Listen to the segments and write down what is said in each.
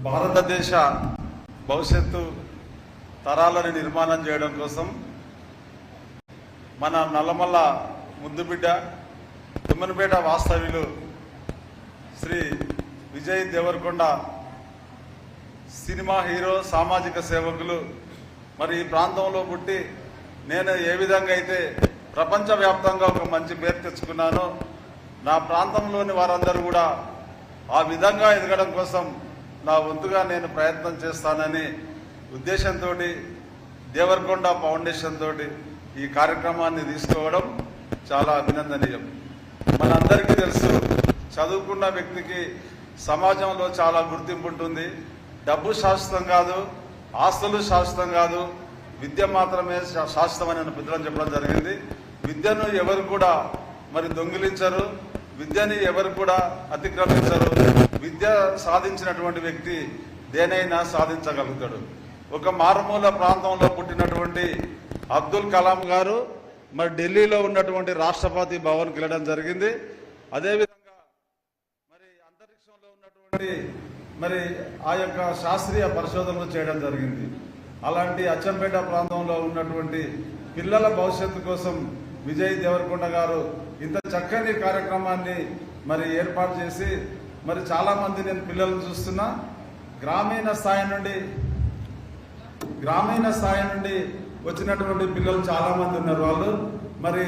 భారతదేశ భవిష్యత్తు తరాలను నిర్మాణం చేయడం కోసం మన నల్లమల్ల ముద్దుబిడ్డ తుమ్మనపేట వాస్తవ్యులు శ్రీ విజయ్ దేవరకొండ సినిమా హీరో, సామాజిక సేవకులు మరి ఈ ప్రాంతంలో పుట్టి నేను ఏ విధంగా అయితే ప్రపంచవ్యాప్తంగా ఒక మంచి పేరు తెచ్చుకున్నానో నా ప్రాంతంలోని వారందరూ కూడా ఆ విధంగా ఎదగడం కోసం నా వంతుగా నేను ప్రయత్నం చేస్తానని ఉద్దేశంతో దేవరకొండ ఫౌండేషన్ తోటి ఈ కార్యక్రమాన్ని తీసుకోవడం చాలా అభినందనీయం. మనందరికీ తెలుసు, చదువుకున్న వ్యక్తికి సమాజంలో చాలా గుర్తింపు ఉంటుంది. డబ్బు శాశ్వతం కాదు, ఆస్తులు శాశ్వతం కాదు, విద్య మాత్రమే శాశ్వతమని నేను పెద్దలను చెప్పడం జరిగింది. విద్యను ఎవరు కూడా మరి దొంగిలించరు, విద్యని ఎవరు కూడా అతిక్రమించరు. విద్య సాధించినటువంటి వ్యక్తి దేనైనా సాధించగలుగుతాడు. ఒక మారుమూల ప్రాంతంలో పుట్టినటువంటి అబ్దుల్ కలాం గారు మరి ఢిల్లీలో ఉన్నటువంటి రాష్ట్రపతి భవన్కి వెళ్ళడం జరిగింది. అదేవిధంగా మరి అంతరిక్షంలో ఉన్నటువంటి మరి ఆ యొక్క శాస్త్రీయ పరిశోధనలు చేయడం జరిగింది. అలాంటి అచ్చంపేట ప్రాంతంలో ఉన్నటువంటి పిల్లల భవిష్యత్తు కోసం విజయ్ దేవరకొండ గారు ఇంత చక్కని కార్యక్రమాన్ని మరి ఏర్పాటు చేసి మరి చాలా మంది నేను పిల్లలను చూస్తున్నా. గ్రామీణ స్థాయి నుండి వచ్చినటువంటి పిల్లలు చాలా మంది ఉన్నారు. వాళ్ళు మరి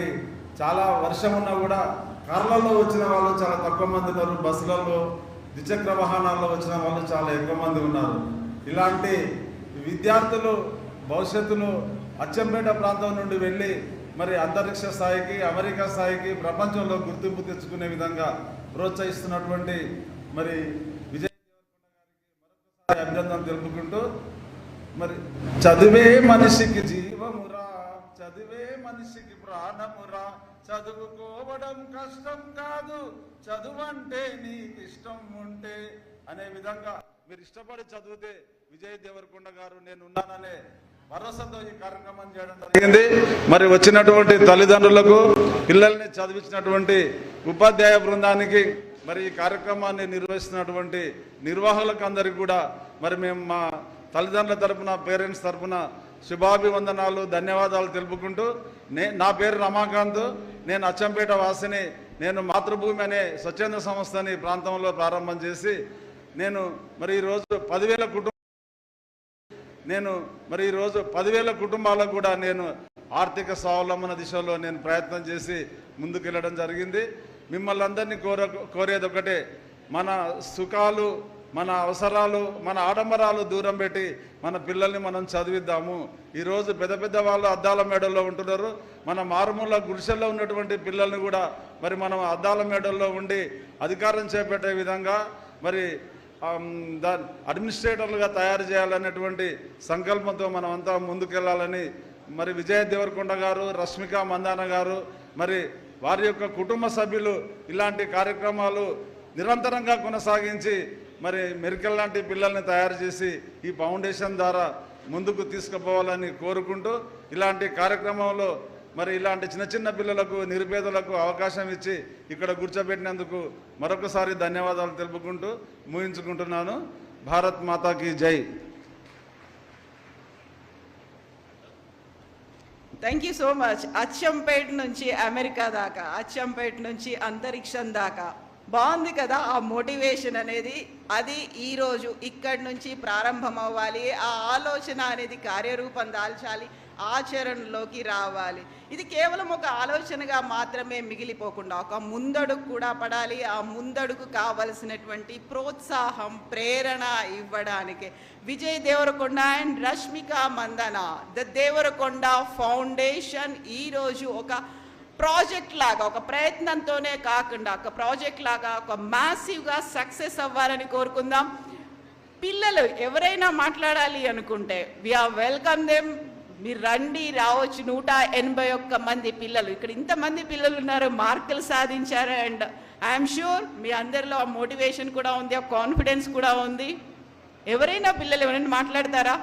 చాలా వర్షం ఉన్నా కూడా కార్లలో వచ్చిన వాళ్ళు చాలా తక్కువ మంది ఉన్నారు. బస్సులలో, ద్విచక్ర వాహనాల్లో వచ్చిన వాళ్ళు చాలా ఎక్కువ మంది ఉన్నారు. ఇలాంటి విద్యార్థులు భవిష్యత్తులో అచ్చంపేట ప్రాంతం నుండి వెళ్ళి మరి అంతరిక్ష స్థాయికి, అమెరికా స్థాయికి, ప్రపంచంలో గుర్తింపు తెచ్చుకునే విధంగా ప్రోత్సహిస్తున్నటువంటి మరి విజయ్ దేవరకొండ గారికి మరొకసారి అభినందనలు తెలుపుకుంటూ, మరి చదివే మనిషికి జీవమురా, చదివే మనిషికి ప్రాణమురా, చదువుకోవడం కష్టం కాదు, చదువంటే నీకు ఇష్టం ఉంటే అనే విధంగా మీరు ఇష్టపడి చదివితే విజయ్ దేవరకొండ గారు నేను ఉన్నాననే భరోసాతో ఈ కార్యక్రమం చేయడం జరిగింది. మరి వచ్చినటువంటి తల్లిదండ్రులకు, పిల్లల్ని చదివించినటువంటి ఉపాధ్యాయ బృందానికి, మరి ఈ కార్యక్రమాన్ని నిర్వహిస్తున్నటువంటి నిర్వాహకులకు అందరికీ కూడా మరి మేము మా తల్లిదండ్రుల తరఫున, పేరెంట్స్ తరఫున శుభాభివందనాలు, ధన్యవాదాలు తెలుపుకుంటూ, నా పేరు రమాకాంత్, నేను అచ్చంపేట వాసిని. నేను మాతృభూమి అనే స్వచ్ఛంద సంస్థని ప్రాంతంలో ప్రారంభం చేసి నేను మరి ఈరోజు 10,000 కుటుంబాలకు కూడా నేను ఆర్థిక స్వావలంబన దిశలో నేను ప్రయత్నం చేసి ముందుకెళ్ళడం జరిగింది. మిమ్మల్ని అందరినీ కోరేది ఒకటే, మన సుఖాలు, మన అవసరాలు, మన ఆడంబరాలు దూరం పెట్టి మన పిల్లల్ని మనం చదివిద్దాము. ఈరోజు పెద్ద పెద్ద వాళ్ళు అద్దాల మేడల్లో ఉంటున్నారు. మన మారుమూల గుడిసెల్లో ఉన్నటువంటి పిల్లల్ని కూడా మరి మనం అద్దాల మేడల్లో ఉండి అధికారం చేపట్టే విధంగా మరి అడ్మినిస్ట్రేటర్లుగా తయారు చేయాలనేటువంటి సంకల్పంతో మనం అంతా ముందుకెళ్లాలని మరి విజయ్ దేవరకొండ గారు, రష్మిక మందాన గారు, మరి వారి యొక్క కుటుంబ సభ్యులు ఇలాంటి కార్యక్రమాలు నిరంతరంగా కొనసాగించి మరి మెరికల్ లాంటి పిల్లల్ని తయారు చేసి ఈ ఫౌండేషన్ ద్వారా ముందుకు తీసుకుపోవాలని కోరుకుంటూ, ఇలాంటి కార్యక్రమంలో మరి ఇలాంటి చిన్న చిన్న పిల్లలకు, నిరుపేదలకు అవకాశం ఇచ్చి ఇక్కడ కూర్చోబెట్టినందుకు మరొకసారి ధన్యవాదాలు తెలుపుకుంటూ ముగించుకుంటున్నాను. భారత్ మాతాకి జై. Thank you so much. Achampet నుంచి అమెరికా దాకా, అచ్చంపేట నుంచి అంతరిక్షం దాకా బాగుంది కదా ఆ మోటివేషన్ అనేది. అది ఈరోజు ఇక్కడి నుంచి ప్రారంభం అవ్వాలి. ఆ ఆలోచన అనేది కార్యరూపం దాల్చాలి, ఆచరణలోకి రావాలి. ఇది కేవలం ఒక ఆలోచనగా మాత్రమే మిగిలిపోకుండా ఒక ముందడుగు కూడా పడాలి. ఆ ముందడుగు కావలసినటువంటి ప్రోత్సాహం, ప్రేరణ ఇవ్వడానికి Vijay Deverakonda and Rashmika Mandanna, the Deverakonda foundation ఈరోజు ఒక ప్రాజెక్ట్ లాగా, ఒక ప్రయత్నంతోనే కాకుండా ఒక ప్రాజెక్ట్ లాగా ఒక మ్యాసివ్గా సక్సెస్ అవ్వాలని కోరుకుందాం. పిల్లలు ఎవరైనా మాట్లాడాలి అనుకుంటే వీఆర్ వెల్కమ్ దెమ్. మీరు రండి, రావచ్చు. 181 మంది పిల్లలు, ఇక్కడ ఇంతమంది పిల్లలు ఉన్నారు, మార్కులు సాధించారు. అండ్ ఐఎమ్ షూర్ మీ అందరిలో ఆ మోటివేషన్ కూడా ఉంది, ఆ కాన్ఫిడెన్స్ కూడా ఉంది. ఎవరైనా పిల్లలు ఎవరైనా మాట్లాడతారా?